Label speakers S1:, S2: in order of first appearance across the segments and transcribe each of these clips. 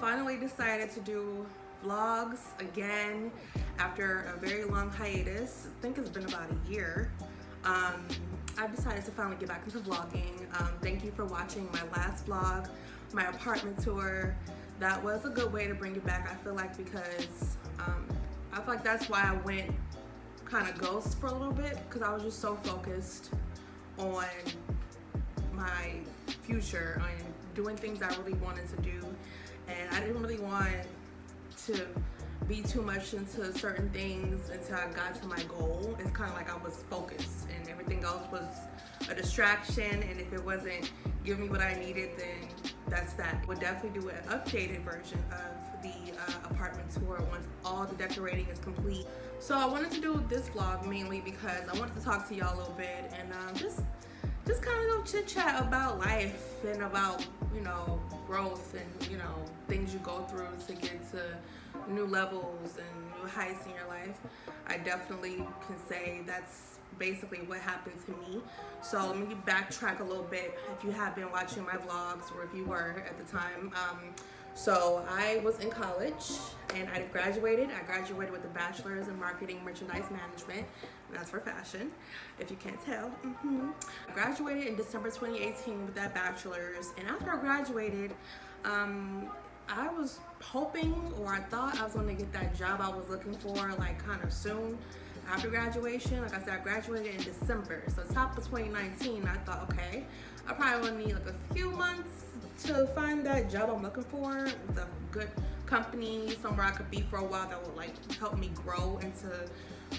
S1: finally decided to do vlogs again after a very long hiatus. I think it's been about a year. I've decided to finally get back into vlogging. Thank you for watching my last vlog, my apartment tour. That was a good way to bring it back, I feel like, because I feel like that's why I went kind of ghost for a little bit, because I was just so focused on my future and doing things I really wanted to do, and I didn't really want to be too much into certain things until I got to my goal. It's kind of like I was focused and everything else was a distraction, and if it wasn't giving me what I needed, then that's that. We'll definitely do an updated version of the apartment tour once all the decorating is complete. So I wanted to do this vlog mainly because I wanted to talk to y'all a little bit and just kind of go chit chat about life and about, you know, growth and, you know, things you go through to get to new levels and new heights in your life. I definitely can say that's basically what happened to me. So let me backtrack a little bit if you have been watching my vlogs or if you were at the time. So I was in college and I graduated. I graduated with a bachelor's in marketing merchandise management. And that's for fashion, if you can't tell. I graduated in December 2018 with that bachelor's, and after I graduated, I was hoping, or I thought I was gonna get that job I was looking for like kind of soon after graduation. Like I said, I graduated in December, so top of 2019. I thought, okay, I probably would need like a few months to find that job I'm looking for with a good company, somewhere I could be for a while that would like help me grow into,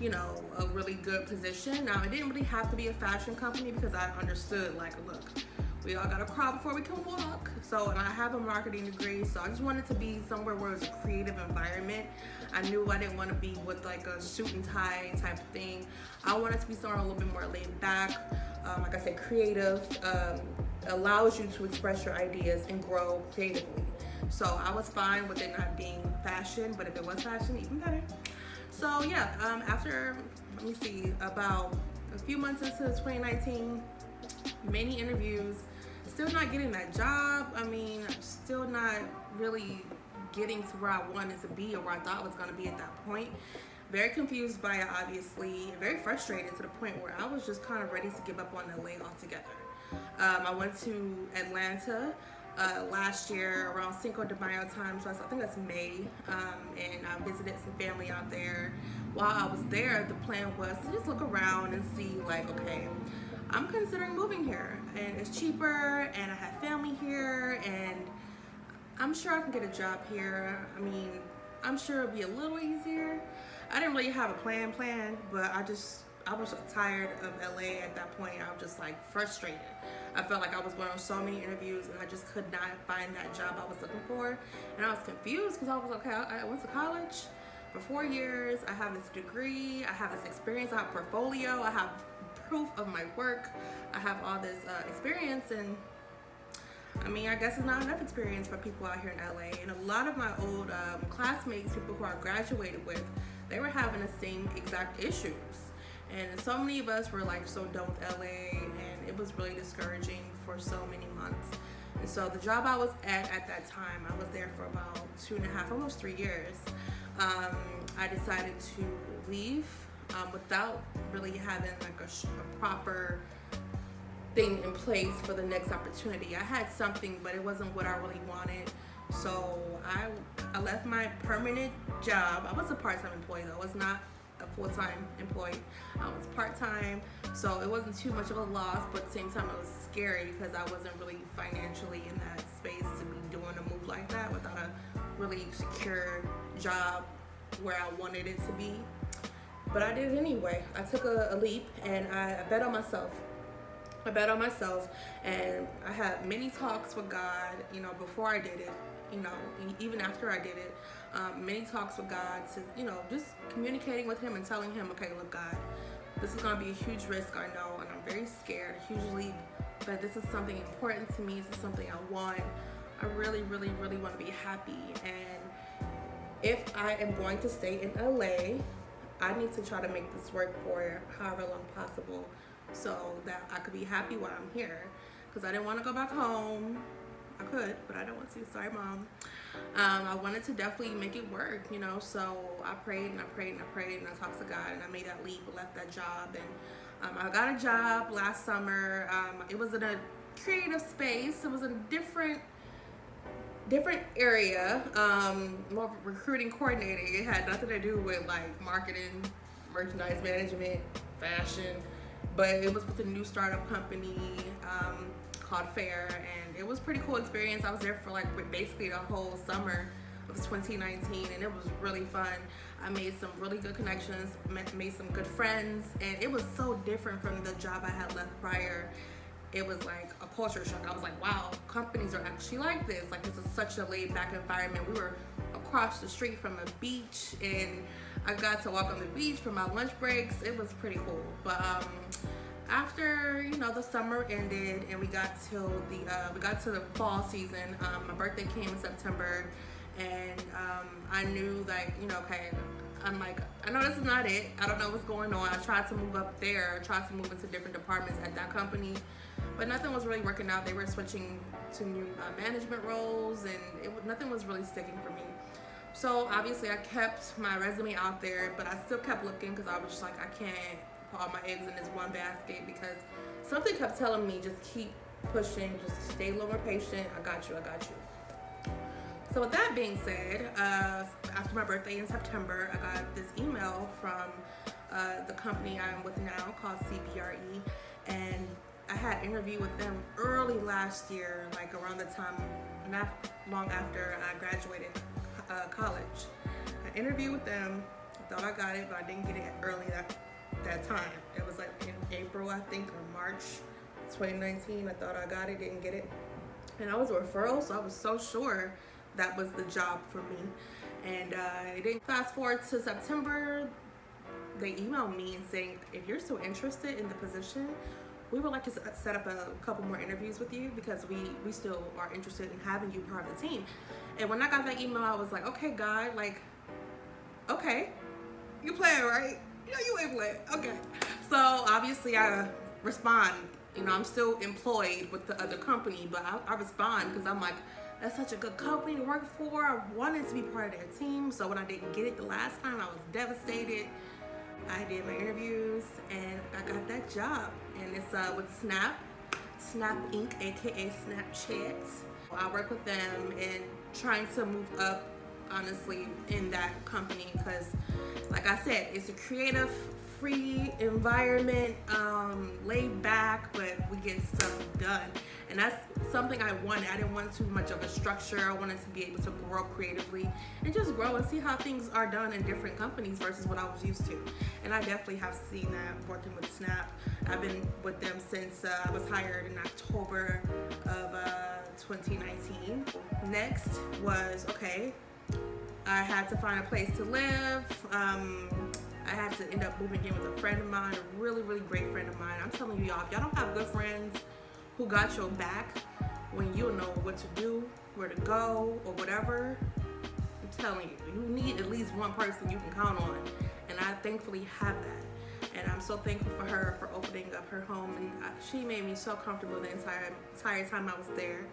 S1: you know, a really good position. Now, it didn't really have to be a fashion company because I understood, like, look, we all gotta crawl before we can walk. So, and I have a marketing degree, so I just wanted to be somewhere where it was a creative environment. I knew I didn't want to be with like a suit and tie type of thing. I wanted to be somewhere a little bit more laid back. Like I said, creative, allows you to express your ideas and grow creatively. So I was fine with it not being fashion, but if it was fashion, even better. So yeah, after, let me see, about a few months into 2019, many interviews, still not getting that job. I mean, still not really getting to where I wanted to be or where I thought I was gonna be at that point. Very confused by it, obviously, very frustrated to the point where I was just kind of ready to give up on LA altogether. I went to Atlanta last year around Cinco de Mayo time, so I think that's May, and I visited some family out there. While I was there, the plan was to just look around and see, like, okay, I'm considering moving here, and it's cheaper, and I have family here, and I'm sure I can get a job here. I mean, I'm sure it'll be a little easier. I didn't really have a plan, but I was tired of LA at that point. I was just like frustrated. I felt like I was going on so many interviews and I just could not find that job I was looking for. And I was confused because I was okay, I went to college for 4 years. I have this degree, I have this experience, I have a portfolio, I have proof of my work, I have all this experience, and I mean, I guess it's not enough experience for people out here in LA. And a lot of my old classmates, people who I graduated with, they were having the same exact issues. And so many of us were like so done with LA, and it was really discouraging for so many months. And so the job I was at that time, I was there for about 2.5, almost 3 years. I decided to leave without really having like a proper thing in place for the next opportunity. I had something, but it wasn't what I really wanted. So I left my permanent job. I was a part-time employee though. I was not a full-time employee. I was part-time, so it wasn't too much of a loss, but at the same time it was scary because I wasn't really financially in that space to be doing a move like that without a really secure job where I wanted it to be. But I did it anyway. I took a leap and I bet on myself. And I had many talks with God, you know, before I did it, you know, even after I did it, many talks with God to, you know, just communicating with him and telling him, okay, look, God, this is going to be a huge risk, I know, and I'm very scared, a huge leap, but this is something important to me. This is something I want. I really, really, really want to be happy. And if I am going to stay in LA, I need to try to make this work for however long possible so that I could be happy while I'm here. Because I didn't want to go back home. I could, but I don't want to. Sorry, mom. I wanted to definitely make it work, you know. So I prayed and I prayed and I prayed and I talked to God and I made that leap, left that job, and I got a job last summer. It was in a creative space. It was a different area, more of a recruiting coordinating. It had nothing to do with like marketing, merchandise management, fashion, but it was with a new startup company called Fair, and it was a pretty cool experience. I was there for like basically the whole summer of 2019, and it was really fun. I made some really good connections, made some good friends, and it was so different from the job I had left prior. It was like a culture shock. I was like, wow, companies are actually like this. Like, this is such a laid back environment. We were across the street from a beach, and I got to walk on the beach for my lunch breaks. It was pretty cool. But after, you know, the summer ended and we got to the fall season, my birthday came in September, and I knew, like, you know, okay, I'm like, I know this is not it. I don't know what's going on. I tried to move up there, tried to move into different departments at that company, but nothing was really working out. They were switching to new management roles, and nothing was really sticking for me. So obviously I kept my resume out there, but I still kept looking because I was just like, I can't put all my eggs in this one basket, because something kept telling me, just keep pushing, just stay a little more patient. I got you. So with that being said, after my birthday in September, I got this email from the company I'm with now called CBRE, and I had an interview with them early last year, like around the time, not long after I graduated college. I interviewed with them. I thought I got it, but I didn't get it early that time. It was like in April, I think, or March 2019. I thought I got it, didn't get it. And I was a referral, so I was so sure that was the job for me. And it didn't. Fast forward to September, they emailed me and saying, if you're still interested in the position, we would like to set up a couple more interviews with you, because we still are interested in having you part of the team. And when I got that email, I was like, okay, God, like, okay, you playing, right? You know you ain't playing. Okay. So obviously I respond. You know, I'm still employed with the other company, but I respond because I'm like, that's such a good company to work for. I wanted to be part of their team. So when I didn't get it the last time, I was devastated. I did my interviews and I got that job. And it's with Snap Inc., aka Snapchat. I work with them and trying to move up, honestly, in that company, because like I said, it's a creative, free environment, laid back, but we get stuff done. And that's something I wanted. I didn't want too much of a structure. I wanted to be able to grow creatively and just grow and see how things are done in different companies versus what I was used to. And I definitely have seen that working with Snap. I've been with them since I was hired in October of 2019. Next was, okay, I had to find a place to live. I had to end up moving in with a friend of mine, a really, really great friend of mine. I'm telling you, y'all, if y'all don't have good friends who got your back when you don't know what to do, where to go, or whatever, I'm telling you, you need at least one person you can count on. And I thankfully have that. And I'm so thankful for her for opening up her home. And she made me so comfortable the entire time I was there.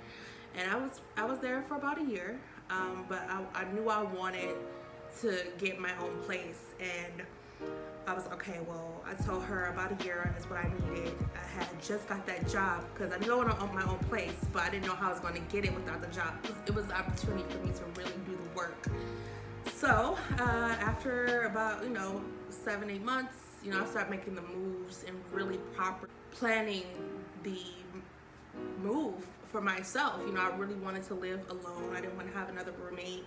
S1: And I was there for about a year, but I knew I wanted to get my own place. And I was okay, well, I told her about a year is what I needed. I had just got that job because I knew I wanted to own my own place, but I didn't know how I was going to get it without the job. It was an opportunity for me to really do the work. So after about 7-8 months, I started making the moves and really proper planning the move for myself. I really wanted to live alone. I didn't want to have another roommate.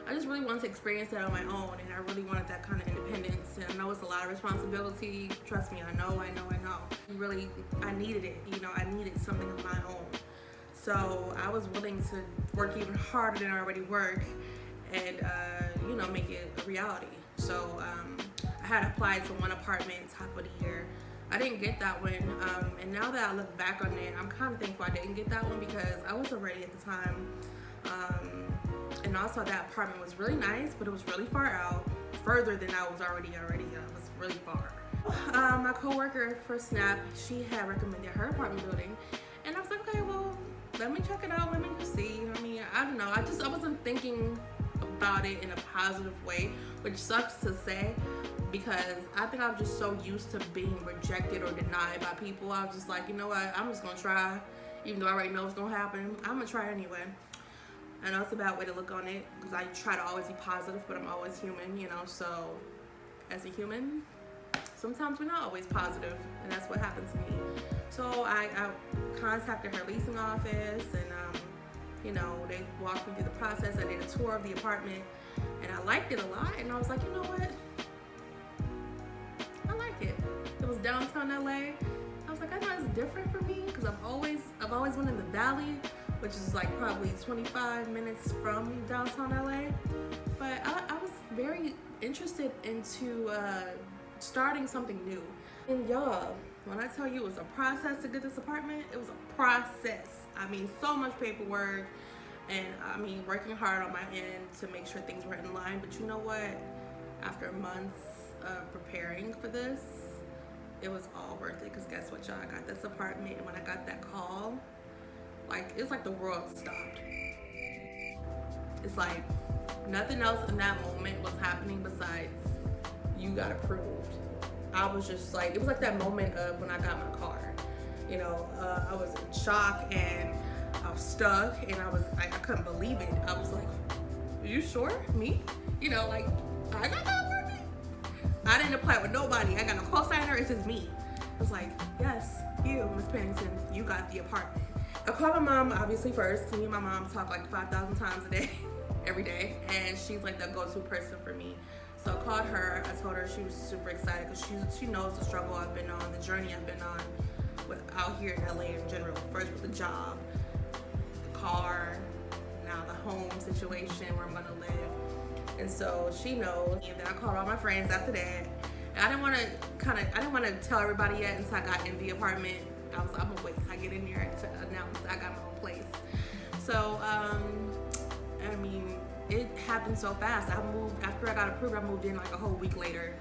S1: I just really wanted to experience that on my own, and I really wanted that kind of independence. And I know it's a lot of responsibility. Trust me, I know. Really, I needed it. I needed something of my own. So I was willing to work even harder than I already work, and make it a reality. So I had applied to one apartment top of the year. I didn't get that one, and now that I look back on it, I'm kind of thankful I didn't get that one because I wasn't ready at the time. And also that apartment was really nice, but it was really far out, further than I was already. It was really far. My coworker for Snap, she had recommended her apartment building, and I was like, okay, well, let me check it out. Let me just see. I mean, I don't know. I wasn't thinking about it in a positive way, which sucks to say because I think I'm just so used to being rejected or denied by people. I was just like, you know what? I'm just gonna try, even though I already know what's gonna happen. I'm gonna try anyway. I know it's a bad way to look on it because I try to always be positive, but I'm always human, you know. So as a human, sometimes we're not always positive, and that's what happened to me. So I contacted her leasing office, and you know, they walked me through the process. I did a tour of the apartment, and I liked it a lot. And I was like, you know what? I like it. It was downtown LA. I was like, I know it's different for me because I've always been in the Valley, which is like probably 25 minutes from downtown LA. But I was very interested into starting something new. And y'all, when I tell you it was a process to get this apartment, it was a process. I mean, so much paperwork, and I mean, working hard on my end to make sure things were in line. But you know what? After months of preparing for this, it was all worth it. Because guess what, y'all? I got this apartment, and when I got that call, like, it's like the world stopped. It's like nothing else in that moment was happening besides you got approved. I was just like, it was like that moment of when I got my car. You know, I was in shock and I was stuck and I couldn't believe it. I was like, are you sure? Me? You know, like, I got that apartment? I didn't apply with nobody. I got no co-signer, it's just me. I was like, yes, you, Miss Pennington, you got the apartment. I called my mom, obviously, first. Me and my mom talk like 5,000 times a day, every day. And she's like the go-to person for me. So I called her. I told her she was super excited because she knows the struggle I've been on, the journey I've been on out here in LA in general. First with the job, the car, now the home situation where I'm gonna live. And so she knows. And then I called all my friends after that. And I didn't want to tell everybody yet until I got in the apartment. I'm gonna wait till I get in there to announce I got my own place. So I mean, it happened so fast. After I got approved, I moved in like a whole week later.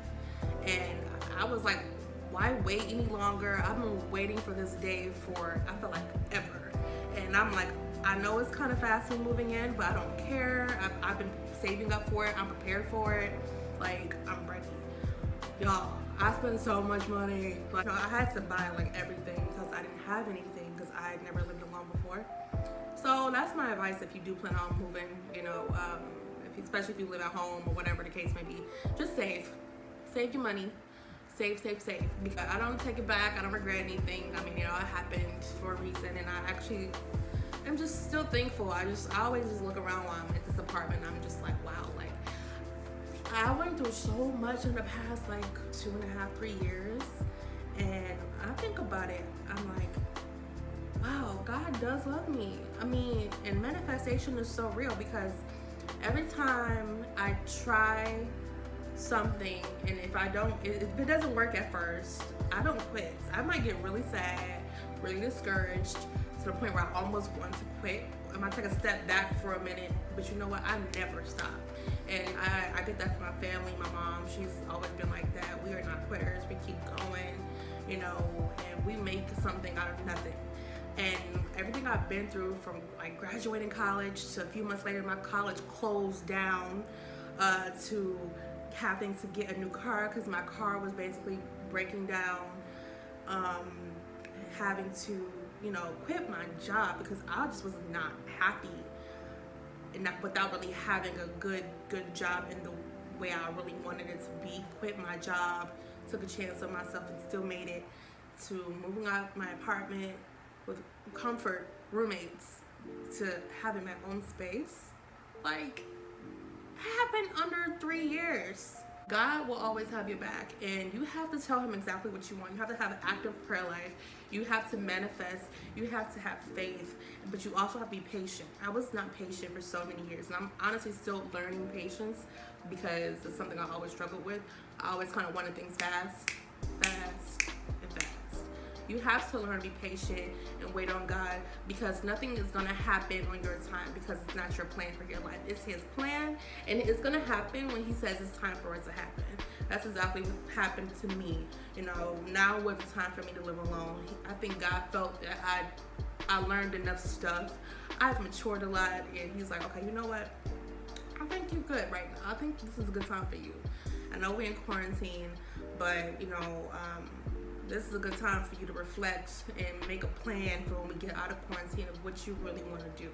S1: And I was like, why wait any longer? I've been waiting for this day for, I feel like, ever. And I'm like, I know it's kind of fast in moving in, but I don't care. I've been saving up for it. I'm prepared for it. Like, I'm ready. Y'all, I spent so much money. Like, I had to buy like everything because I didn't have anything because I had never lived alone before. So that's my advice if you do plan on moving, you know, especially if you live at home or whatever the case may be. Just save. Save your money. Save. Because I don't take it back. I don't regret anything. I mean, you know, it happened for a reason, and I actually am just still thankful. I always just look around while I'm at this apartment. I'm just like, wow, like I went through so much in the past like 2.5, 3 years, and I think about it. I'm like, wow, God does love me. I mean, and manifestation is so real because every time I try something, and if it doesn't work at first, I don't quit. I might get really sad, really discouraged to the point where I almost want to quit. I might take a step back for a minute, but you know what? I never stop. And I get that from my family. My mom, she's always been like that. We are not quitters. We keep going, you know, and we make something out of nothing. And everything I've been through, from like graduating college to a few months later, my college closed down, to having to get a new car because my car was basically breaking down, having to, you know, quit my job because I just was not happy, and without really having a good job in the way I really wanted it to be. Quit my job, took a chance on myself, and still made it to moving out my apartment with comfort roommates to having my own space. Like, it happened under 3 years. God will always have your back, and you have to tell him exactly what you want. You have to have an active prayer life. You have to manifest. You have to have faith, but you also have to be patient. I was not patient for so many years, and I'm honestly still learning patience because it's something I always struggled with. I always kind of wanted things fast. You have to learn to be patient and wait on God, because nothing is going to happen on your time because it's not your plan for your life. It's his plan, and it's going to happen when he says it's time for it to happen. That's exactly what happened to me. You know, now was the time for me to live alone. I think God felt that I I learned enough stuff. I've matured a lot, and he's like, okay, you know what? I think you're good right now. I think this is a good time for you. I know we're in quarantine, but this is a good time for you to reflect and make a plan for when we get out of quarantine of what you really want to do.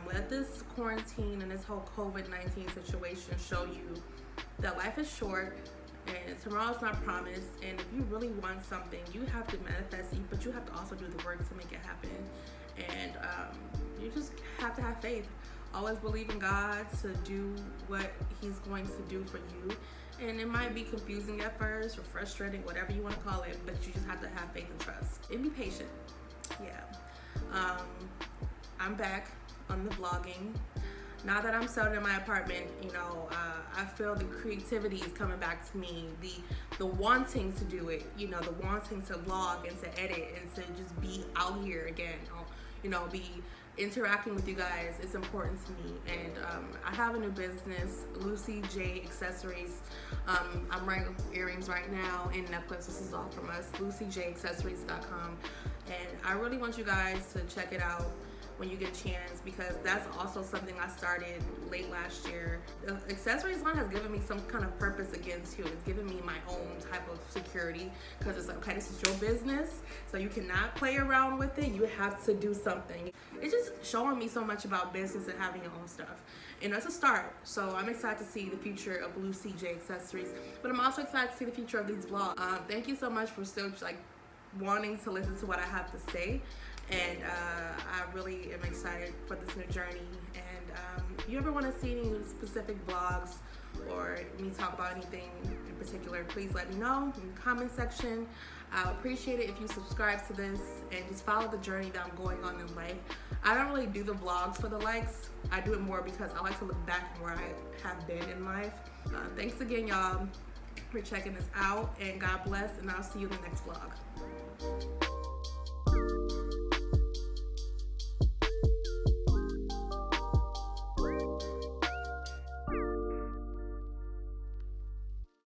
S1: Let this quarantine and this whole COVID-19 situation show you that life is short and tomorrow's not promised. And if you really want something, you have to manifest it, but you have to also do the work to make it happen. And you just have to have faith. Always believe in God to do what He's going to do for you. And it might be confusing at first or frustrating, whatever you want to call it, but you just have to have faith and trust and be patient. Yeah. I'm back on the vlogging. Now that I'm settled in my apartment, I feel the creativity is coming back to me. The wanting to do it, the wanting to vlog and to edit and to just be out here again, be interacting with you guys. It's important to me. And I have a new business, Lucy J Accessories. I'm wearing earrings right now and necklace. This is all from us, LucyJAccessories.com. And I really want you guys to check it out when you get a chance, because that's also something I started late last year. The accessories line has given me some kind of purpose again too. It's given me my own type of security, because it's like, okay, this is your business, so you cannot play around with it. You have to do something. It's just showing me so much about business and having your own stuff. It's a start. So I'm excited to see the future of Lucy J Accessories, but I'm also excited to see the future of these vlogs. Thank you so much for still wanting to listen to what I have to say. And I really am excited for this new journey. And if you ever want to see any specific vlogs or me talk about anything in particular, please let me know in the comment section. I'll appreciate it if you subscribe to this and just follow the journey that I'm going on in life. I don't really do the vlogs for the likes. I do it more because I like to look back where I have been in life. Thanks again, y'all, for checking this out, and God bless, and I'll see you in the next vlog.